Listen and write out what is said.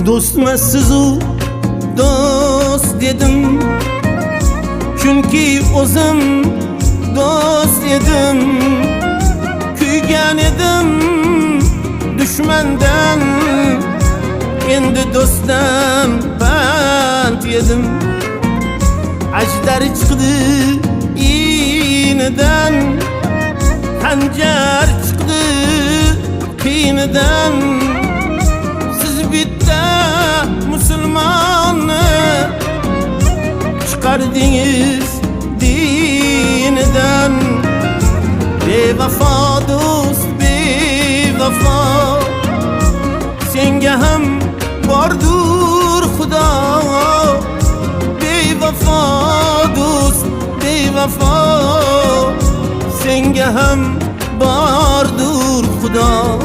Dostmasizu dost dedim, çünkü o'zim dost edim. Kuygan edim düşmandan, endi do'stdan pand yedim. Ajdar chiqdi inidan, xanjar chiqdi qiynidan. Siz bitta musulmonni chiqardingiz dinidan. Bevafo do'st bevafo, senga ham bordur xudo. Bevafo do'st bevafo, senga ham bordur xudo.